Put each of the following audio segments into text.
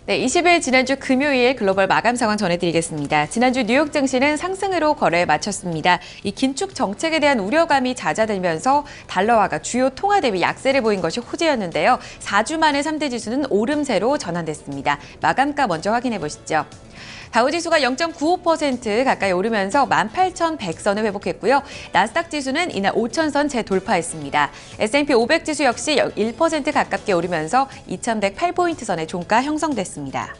네, 20일 지난주 금요일 글로벌 마감 상황 전해드리겠습니다. 지난주 뉴욕 증시는 상승으로 거래에 마쳤습니다. 이 긴축 정책에 대한 우려감이 잦아들면서 달러화가 주요 통화 대비 약세를 보인 것이 호재였는데요. 4주 만에 3대 지수는 오름세로 전환됐습니다. 마감가 먼저 확인해 보시죠. 다우지수가 0.95% 가까이 오르면서 18,100선을 회복했고요. 나스닥 지수는 이날 5,000선 재돌파했습니다. S&P 500 지수 역시 1% 가깝게 오르면서 2,108포인트 선의 종가 형성됐습니다.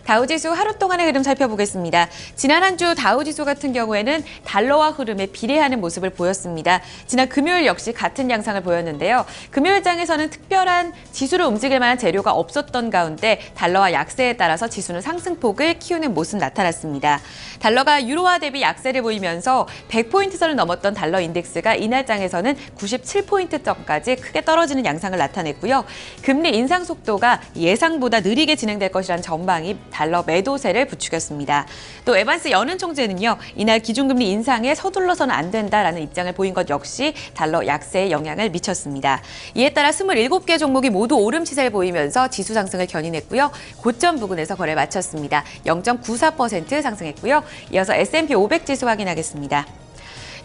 다우지수 하루 동안의 흐름 살펴보겠습니다. 지난 한 주 다우지수 같은 경우에는 달러화 흐름에 비례하는 모습을 보였습니다. 지난 금요일 역시 같은 양상을 보였는데요. 금요일장에서는 특별한 지수를 움직일 만한 재료가 없었던 가운데 달러화 약세에 따라서 지수는 상승폭을 키우는 모습 나타났습니다. 달러가 유로화 대비 약세를 보이면서 100포인트 선을 넘었던 달러 인덱스가 이날장에서는 97포인트 점까지 크게 떨어지는 양상을 나타냈고요. 금리 인상 속도가 예상보다 느리게 진행될 것이라는 전망이 달러 매도세를 부추겼습니다. 또 에반스 연은 총재는요, 이날 기준금리 인상에 서둘러서는 안 된다라는 입장을 보인 것 역시 달러 약세에 영향을 미쳤습니다. 이에 따라 27개 종목이 모두 오름 시세를 보이면서 지수 상승을 견인했고요. 고점 부근에서 거래를 마쳤습니다. 0.94% 상승했고요. 이어서 S&P 500 지수 확인하겠습니다.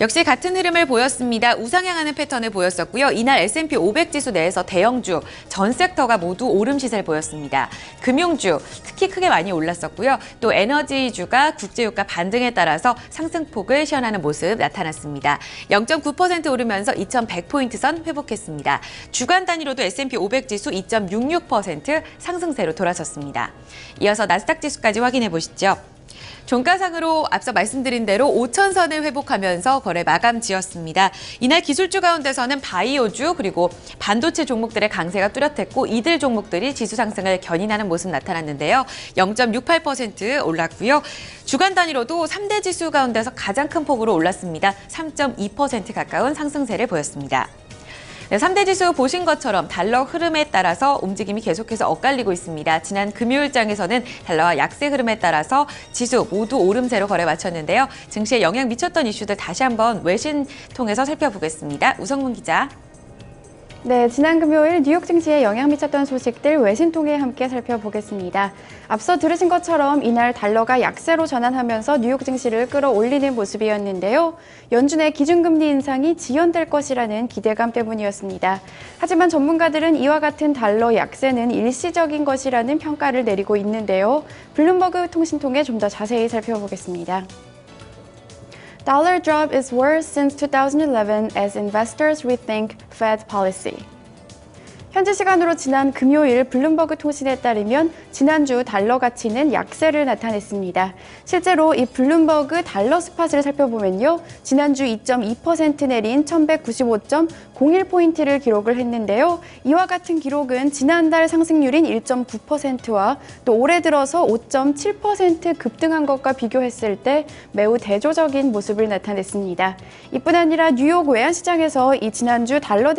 역시 같은 흐름을 보였습니다. 우상향하는 패턴을 보였었고요. 이날 S&P 500 지수 내에서 대형주, 전 섹터가 모두 오름 시세를 보였습니다. 금융주, 특히 크게 많이 올랐었고요. 또 에너지주가 국제유가 반등에 따라서 상승폭을 시현하는 모습 나타났습니다. 0.9% 오르면서 2,100포인트 선 회복했습니다. 주간 단위로도 S&P 500 지수 2.66% 상승세로 돌아섰습니다. 이어서 나스닥 지수까지 확인해 보시죠. 종가상으로 앞서 말씀드린 대로 5,000선을 회복하면서 거래 마감 지었습니다. 이날 기술주 가운데서는 바이오주 그리고 반도체 종목들의 강세가 뚜렷했고 이들 종목들이 지수 상승을 견인하는 모습 나타났는데요. 0.68% 올랐고요. 주간 단위로도 3대 지수 가운데서 가장 큰 폭으로 올랐습니다. 3.2% 가까운 상승세를 보였습니다. 네, 3대 지수 보신 것처럼 달러 흐름에 따라서 움직임이 계속해서 엇갈리고 있습니다. 지난 금요일장에서는 달러와 약세 흐름에 따라서 지수 모두 오름세로 거래 마쳤는데요. 증시에 영향 미쳤던 이슈들 다시 한번 외신 통해서 살펴보겠습니다. 우성문 기자. 네, 지난 금요일 뉴욕 증시에 영향 미쳤던 소식들 외신 통해 함께 살펴보겠습니다. 앞서 들으신 것처럼 이날 달러가 약세로 전환하면서 뉴욕 증시를 끌어올리는 모습이었는데요. 연준의 기준금리 인상이 지연될 것이라는 기대감 때문이었습니다. 하지만 전문가들은 이와 같은 달러 약세는 일시적인 것이라는 평가를 내리고 있는데요. 블룸버그 통신 통해 좀 더 자세히 살펴보겠습니다. Dollar drop is worse since 2011 as investors rethink Fed policy. 현지 시간으로 지난 금요일 블룸버그 통신에 따르면 지난주 달러 가치는 약세를 나타냈습니다. 실제로 이 블룸버그 달러 스팟을 살펴보면요. 지난주 2.2% 내린 1195.01포인트를 기록을 했는데요. 이와 같은 기록은 지난달 상승률인 1.9%와 또 올해 들어서 5.7% 급등한 것과 비교했을 때 매우 대조적인 모습을 나타냈습니다. 이뿐 아니라 뉴욕 외환시장에서 이 지난주 달러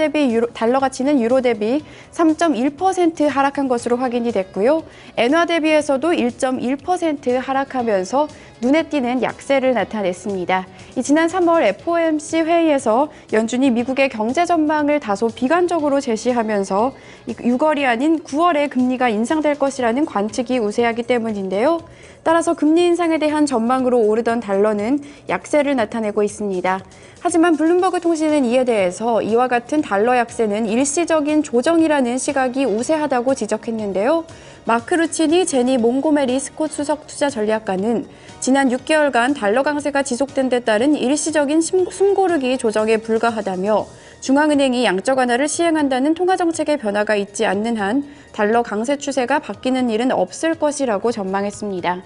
가치는 유로 대비 3.1% 하락한 것으로 확인이 됐고요. 엔화 대비해서도 1.1% 하락하면서 눈에 띄는 약세를 나타냈습니다. 지난 3월 FOMC 회의에서 연준이 미국의 경제 전망을 다소 비관적으로 제시하면서 6월이 아닌 9월에 금리가 인상될 것이라는 관측이 우세하기 때문인데요. 따라서 금리 인상에 대한 전망으로 오르던 달러는 약세를 나타내고 있습니다. 하지만 블룸버그 통신은 이에 대해서 이와 같은 달러 약세는 일시적인 조정이라는 시각이 우세하다고 지적했는데요. 마크 루치니 제니 몽고메리 스콧 수석 투자 전략가는 지난 6개월간 달러 강세가 지속된 데 따른 일시적인 숨고르기 조정에 불과하다며 중앙은행이 양적 완화를 시행한다는 통화정책의 변화가 있지 않는 한 달러 강세 추세가 바뀌는 일은 없을 것이라고 전망했습니다.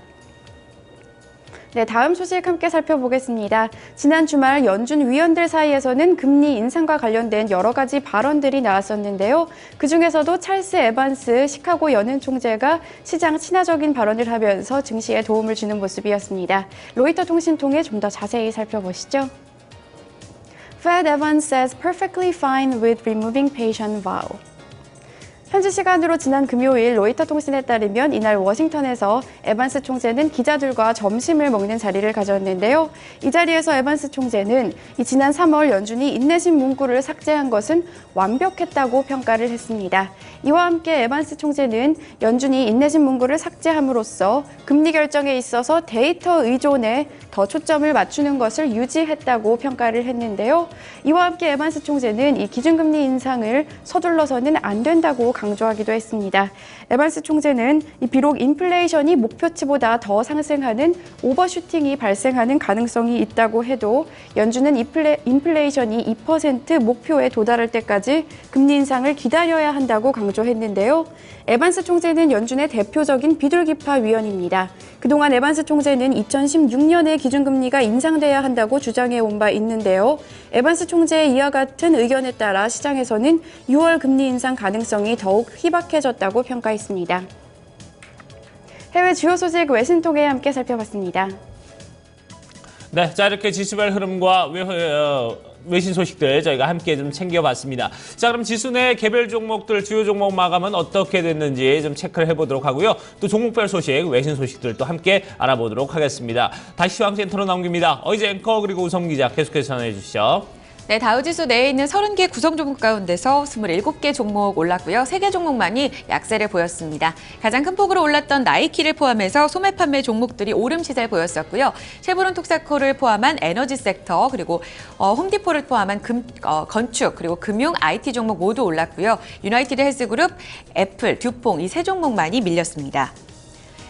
네, 다음 소식 함께 살펴보겠습니다. 지난 주말 연준 위원들 사이에서는 금리 인상과 관련된 여러 가지 발언들이 나왔었는데요. 그중에서도 찰스 에반스 시카고 연은 총재가 시장 친화적인 발언을 하면서 증시에 도움을 주는 모습이었습니다. 로이터 통신 통해 좀 더 자세히 살펴보시죠. Fed Evans says perfectly fine with removing patient vow. 현지 시간으로 지난 금요일 로이터 통신에 따르면 이날 워싱턴에서 에반스 총재는 기자들과 점심을 먹는 자리를 가졌는데요. 이 자리에서 에반스 총재는 지난 3월 연준이 인내심 문구를 삭제한 것은 완벽했다고 평가를 했습니다. 이와 함께 에반스 총재는 연준이 인내심 문구를 삭제함으로써 금리 결정에 있어서 데이터 의존에 더 초점을 맞추는 것을 유지했다고 평가를 했는데요. 이와 함께 에반스 총재는 이 기준금리 인상을 서둘러서는 안 된다고 강조하기도 했습니다. 에반스 총재는 비록 인플레이션이 목표치보다 더 상승하는 오버슈팅이 발생하는 가능성이 있다고 해도 연준은 인플레이션이 2% 목표에 도달할 때까지 금리 인상을 기다려야 한다고 강조했는데요. 에반스 총재는 연준의 대표적인 비둘기파 위원입니다. 그동안 에반스 총재는 2016년에 기준금리가 인상돼야 한다고 주장해 온 바 있는데요. 에반스 총재의 이와 같은 의견에 따라 시장에서는 6월 금리 인상 가능성이 더욱 희박해졌다고 평가했습니다. 해외 주요 소식 외신 통해 함께 살펴봤습니다. 네, 자 이렇게 지수별 흐름과 외신 소식들 저희가 함께 좀 챙겨봤습니다. 자, 그럼 지수 내 개별 종목들 주요 종목 마감은 어떻게 됐는지 좀 체크를 해보도록 하고요. 또 종목별 소식, 외신 소식들도 함께 알아보도록 하겠습니다. 다시 시황센터로 넘깁니다. 어이제 앵커 그리고 우성 기자 계속해서 전해해 주시죠. 네, 다우지수 내에 있는 30개 구성 종목 가운데서 27개 종목 올랐고요. 3개 종목만이 약세를 보였습니다. 가장 큰 폭으로 올랐던 나이키를 포함해서 소매 판매 종목들이 오름 시세를 보였었고요. 쉐보론 톡사코를 포함한 에너지 섹터, 그리고 홈디포를 포함한 건축, 그리고 금융, IT 종목 모두 올랐고요. 유나이티드 헬스그룹, 애플, 듀퐁 이 세 종목만이 밀렸습니다.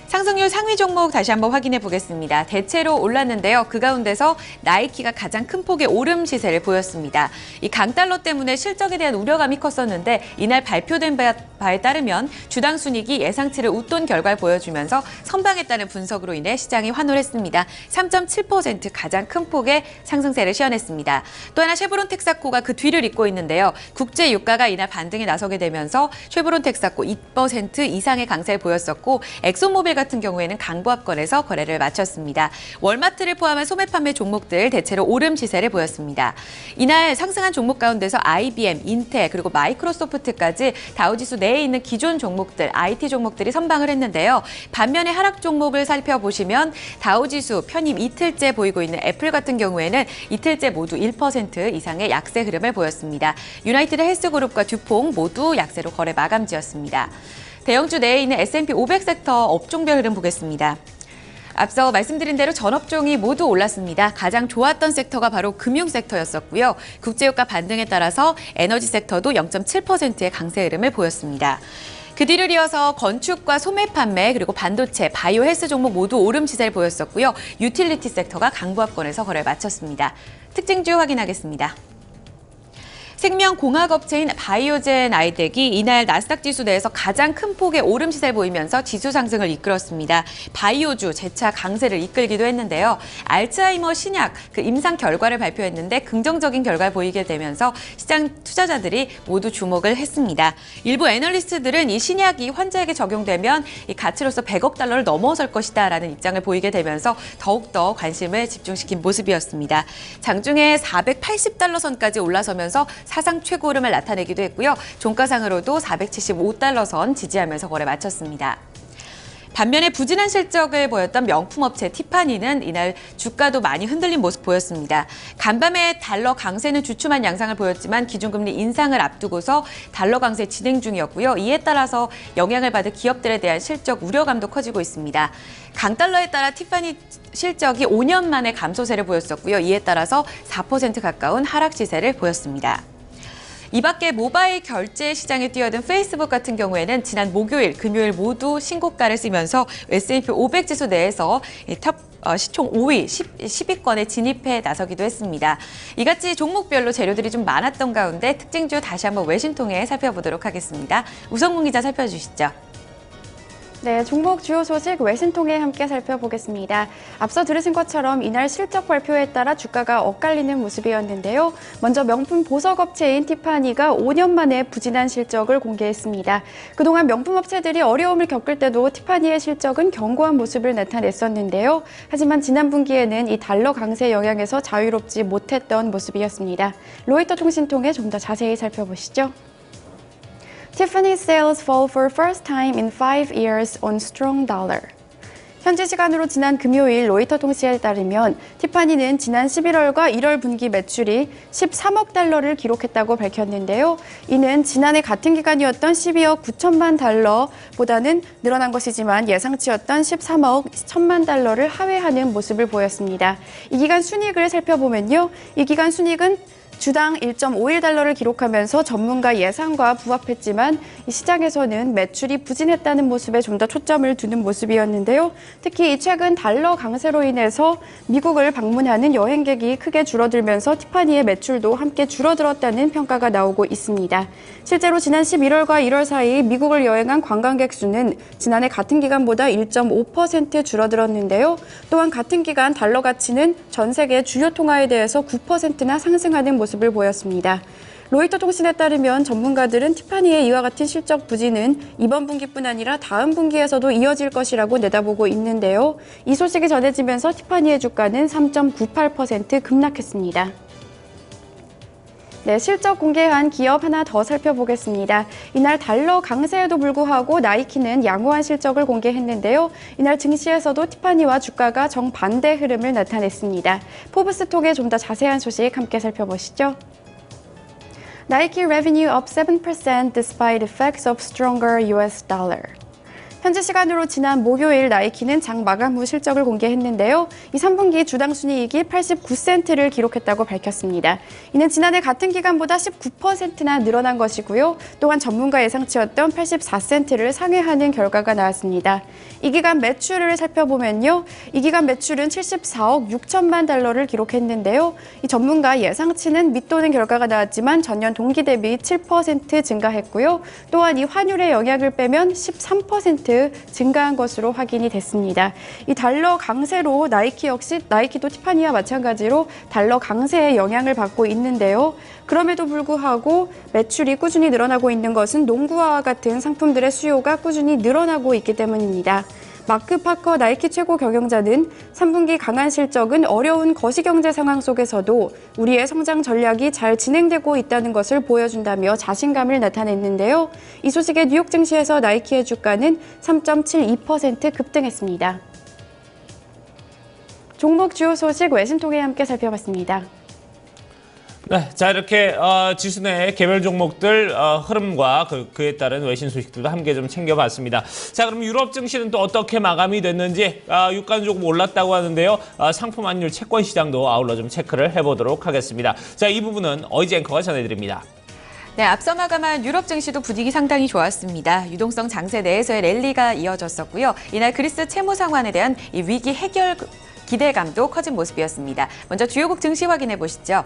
상승률 상위 종목 다시 한번 확인해 보겠습니다. 대체로 올랐는데요. 그 가운데서 나이키가 가장 큰 폭의 오름 시세를 보였습니다. 이 강달러 때문에 실적에 대한 우려감이 컸었는데 이날 발표된 바에 따르면 주당 순이익이 예상치를 웃돈 결과를 보여주면서 선방했다는 분석으로 인해 시장이 환호했습니다. 3.7% 가장 큰 폭의 상승세를 시현했습니다. 또 하나 쉐보론 텍사코가 그 뒤를 잇고 있는데요. 국제 유가가 이날 반등에 나서게 되면서 쉐보론 텍사코 2% 이상의 강세를 보였었고 엑소모빌 같은 경우에는 강보합권에서 거래를 마쳤습니다. 월마트를 포함한 소매 판매 종목들 대체로 오름 시세를 보였습니다. 이날 상승한 종목 가운데서 IBM, 인텔 그리고 마이크로소프트까지 다우지수 내에 있는 기존 종목들, IT 종목들이 선방을 했는데요. 반면에 하락 종목을 살펴보시면 다우지수 편입 이틀째 보이고 있는 애플 같은 경우에는 이틀째 모두 1% 이상의 약세 흐름을 보였습니다. 유나이티드 헬스그룹과 듀퐁 모두 약세로 거래 마감지었습니다. 대형주 내에 있는 S&P 500 섹터 업종별 흐름 보겠습니다. 앞서 말씀드린 대로 전업종이 모두 올랐습니다. 가장 좋았던 섹터가 바로 금융 섹터였었고요. 국제유가 반등에 따라서 에너지 섹터도 0.7%의 강세 흐름을 보였습니다. 그 뒤를 이어서 건축과 소매 판매 그리고 반도체, 바이오 헬스 종목 모두 오름 시세를 보였었고요. 유틸리티 섹터가 강보합권에서 거래를 마쳤습니다. 특징주 확인하겠습니다. 생명공학업체인 바이오젠 아이텍이 이날 나스닥 지수 내에서 가장 큰 폭의 오름 시세를 보이면서 지수 상승을 이끌었습니다. 바이오주 재차 강세를 이끌기도 했는데요. 알츠하이머 신약 임상 결과를 발표했는데 긍정적인 결과를 보이게 되면서 시장 투자자들이 모두 주목을 했습니다. 일부 애널리스트들은 이 신약이 환자에게 적용되면 이 가치로서 100억 달러를 넘어설 것이다라는 입장을 보이게 되면서 더욱더 관심을 집중시킨 모습이었습니다. 장중에 480달러 선까지 올라서면서 사상 최고 흐름을 나타내기도 했고요. 종가상으로도 475달러 선 지지하면서 거래 마쳤습니다. 반면에 부진한 실적을 보였던 명품업체 티파니는 이날 주가도 많이 흔들린 모습 보였습니다. 간밤에 달러 강세는 주춤한 양상을 보였지만 기준금리 인상을 앞두고서 달러 강세 진행 중이었고요. 이에 따라서 영향을 받을 기업들에 대한 실적 우려감도 커지고 있습니다. 강달러에 따라 티파니 실적이 5년 만에 감소세를 보였었고요. 이에 따라서 4% 가까운 하락 시세를 보였습니다. 이 밖에 모바일 결제 시장에 뛰어든 페이스북 같은 경우에는 지난 목요일, 금요일 모두 신고가를 쓰면서 S&P 500 지수 내에서 시총 5위, 10위권에 진입해 나서기도 했습니다. 이같이 종목별로 재료들이 좀 많았던 가운데 특징주 다시 한번 외신 통해 살펴보도록 하겠습니다. 우성문 기자 살펴주시죠. 네, 종목 주요 소식 외신 통해 함께 살펴보겠습니다. 앞서 들으신 것처럼 이날 실적 발표에 따라 주가가 엇갈리는 모습이었는데요. 먼저 명품 보석업체인 티파니가 5년 만에 부진한 실적을 공개했습니다. 그동안 명품업체들이 어려움을 겪을 때도 티파니의 실적은 견고한 모습을 나타냈었는데요. 하지만 지난 분기에는 이 달러 강세 영향에서 자유롭지 못했던 모습이었습니다. 로이터 통신 통해 좀 더 자세히 살펴보시죠. Tiffany sales fall for first time in 5 years on strong dollar. 현지 시간으로 지난 금요일 로이터 통신에 따르면 티파니는 지난 11월과 1월 분기 매출이 13억 달러를 기록했다고 밝혔는데요. 이는 지난해 같은 기간이었던 12억 9천만 달러보다는 늘어난 것이지만 예상치였던 13억 1천만 달러를 하회하는 모습을 보였습니다. 이 기간 순이익을 살펴보면요. 이 기간 순이익은 주당 1.51달러를 기록하면서 전문가 예상과 부합했지만 이 시장에서는 매출이 부진했다는 모습에 좀 더 초점을 두는 모습이었는데요. 특히 최근 달러 강세로 인해서 미국을 방문하는 여행객이 크게 줄어들면서 티파니의 매출도 함께 줄어들었다는 평가가 나오고 있습니다. 실제로 지난 11월과 1월 사이 미국을 여행한 관광객 수는 지난해 같은 기간보다 1.5% 줄어들었는데요. 또한 같은 기간 달러 가치는 전 세계 주요 통화에 대해서 9%나 상승하는 모습을 보였습니다. 로이터 통신에 따르면 전문가들은 티파니의 이와 같은 실적 부진은 이번 분기뿐 아니라 다음 분기에서도 이어질 것이라고 내다보고 있는데요. 이 소식이 전해지면서 티파니의 주가는 3.98% 급락했습니다. 네, 실적 공개한 기업 하나 더 살펴보겠습니다. 이날 달러 강세에도 불구하고 나이키는 양호한 실적을 공개했는데요. 이날 증시에서도 티파니와 주가가 정반대 흐름을 나타냈습니다. 포브스톡의 좀 더 자세한 소식 함께 살펴보시죠. Nike revenue up 7% despite effects of stronger US dollar. 현지 시간으로 지난 목요일 나이키는 장 마감 후 실적을 공개했는데요. 이 3분기 주당 순이익이 89센트를 기록했다고 밝혔습니다. 이는 지난해 같은 기간보다 19%나 늘어난 것이고요. 또한 전문가 예상치였던 84센트를 상회하는 결과가 나왔습니다. 이 기간 매출을 살펴보면요. 이 기간 매출은 74억 6천만 달러를 기록했는데요. 이 전문가 예상치는 밑도는 결과가 나왔지만 전년 동기 대비 7% 증가했고요. 또한 이 환율의 영향을 빼면 13% 증가한 것으로 확인이 됐습니다. 이 달러 강세로 나이키도 티파니와 마찬가지로 달러 강세의 영향을 받고 있는데요. 그럼에도 불구하고 매출이 꾸준히 늘어나고 있는 것은 농구화와 같은 상품들의 수요가 꾸준히 늘어나고 있기 때문입니다. 마크 파커 나이키 최고 경영자는 3분기 강한 실적은 어려운 거시경제 상황 속에서도 우리의 성장 전략이 잘 진행되고 있다는 것을 보여준다며 자신감을 나타냈는데요. 이 소식에 뉴욕 증시에서 나이키의 주가는 3.72% 급등했습니다. 종목 주요 소식 외신통해 함께 살펴봤습니다. 네, 자 이렇게 지수 내 개별 종목들 흐름과 그에 따른 외신 소식들도 함께 좀 챙겨봤습니다. 자, 그럼 유럽 증시는 또 어떻게 마감이 됐는지 유가는 조금 올랐다고 하는데요. 상품 환율 채권 시장도 아울러 좀 체크를 해보도록 하겠습니다. 자, 이 부분은 어이지 앵커가 전해드립니다. 네, 앞서 마감한 유럽 증시도 분위기 상당히 좋았습니다. 유동성 장세 내에서의 랠리가 이어졌었고요. 이날 그리스 채무 상환에 대한 이 위기 해결 기대감도 커진 모습이었습니다. 먼저 주요국 증시 확인해 보시죠.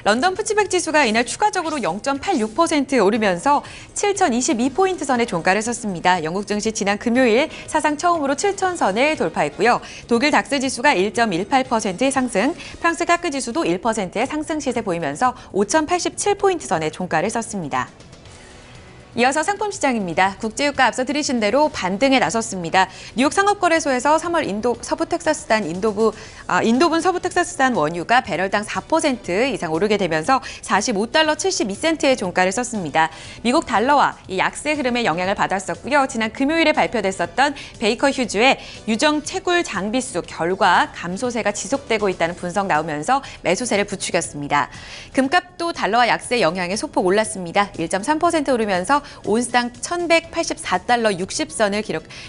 런던 푸치백 지수가 이날 추가적으로 0.86% 오르면서 7,022포인트 선의 종가를 섰습니다. 영국 증시 지난 금요일 사상 처음으로 7,000선을 돌파했고요. 독일 닥스 지수가 1.18%의 상승, 프랑스 카크 지수도 1%의 상승 시세 보이면서 5,087포인트 선의 종가를 섰습니다. 이어서 상품 시장입니다. 국제유가 앞서 들으신 대로 반등에 나섰습니다. 뉴욕 상업거래소에서 3월 인도분 서부 텍사스산 원유가 배럴당 4% 이상 오르게 되면서 45달러 72센트의 종가를 썼습니다. 미국 달러와 이 약세 흐름에 영향을 받았었고요. 지난 금요일에 발표됐었던 베이커 휴즈의 유정 채굴 장비수 결과 감소세가 지속되고 있다는 분석 나오면서 매수세를 부추겼습니다. 금값도 달러와 약세 영향에 소폭 올랐습니다. 1.3% 오르면서 온스당 1,184달러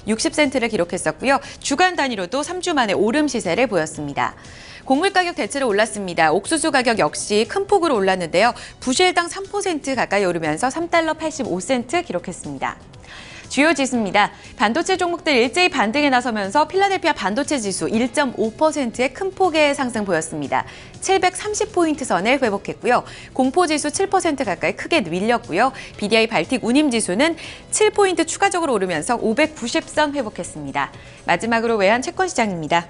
60센트를 기록했었고요. 주간 단위로도 3주 만에 오름 시세를 보였습니다. 곡물 가격 대체로 올랐습니다. 옥수수 가격 역시 큰 폭으로 올랐는데요. 부실당 3% 가까이 오르면서 3달러 85센트 기록했습니다. 주요 지수입니다. 반도체 종목들 일제히 반등에 나서면서 필라델피아 반도체 지수 1.5%의 큰 폭의 상승 보였습니다. 730포인트 선을 회복했고요. 공포지수 7% 가까이 크게 밀렸고요. BDI 발틱 운임 지수는 7포인트 추가적으로 오르면서 590선 회복했습니다. 마지막으로 외환 채권 시장입니다.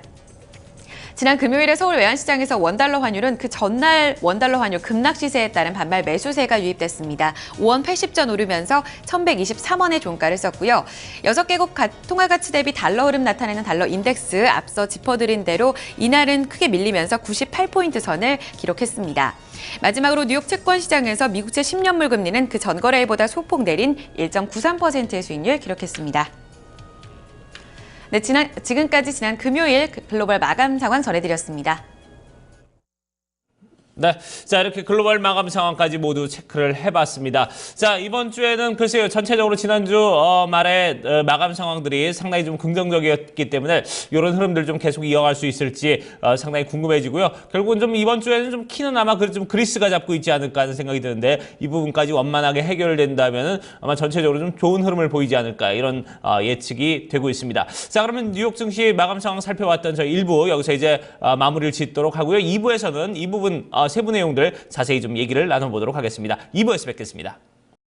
지난 금요일에 서울 외환시장에서 원달러 환율은 그 전날 원달러 환율 급락 시세에 따른 반발 매수세가 유입됐습니다. 5원 80전 오르면서 1,123원의 종가를 썼고요. 6개국 통화 가치 대비 달러 흐름 나타내는 달러 인덱스 앞서 짚어드린 대로 이날은 크게 밀리면서 98포인트 선을 기록했습니다. 마지막으로 뉴욕 채권 시장에서 미국채 10년물 금리는 그 전거래일보다 소폭 내린 1.93%의 수익률 기록했습니다. 네, 지금까지 지난 금요일 글로벌 마감 상황 전해드렸습니다. 네, 자 이렇게 글로벌 마감 상황까지 모두 체크를 해봤습니다. 자 이번 주에는 글쎄요 전체적으로 지난주 말에 마감 상황들이 상당히 좀 긍정적이었기 때문에 이런 흐름들 좀 계속 이어갈 수 있을지 상당히 궁금해지고요. 결국은 좀 이번 주에는 좀 키는 아마 좀 그리스가 잡고 있지 않을까 하는 생각이 드는데 이 부분까지 원만하게 해결된다면은 아마 전체적으로 좀 좋은 흐름을 보이지 않을까 이런 예측이 되고 있습니다. 자 그러면 뉴욕 증시 마감 상황 살펴봤던 저희 1부 여기서 이제 마무리를 짓도록 하고요. 2부에서는 이 부분 세부 내용들 자세히 좀 얘기를 나눠보도록 하겠습니다. 2부에서 뵙겠습니다.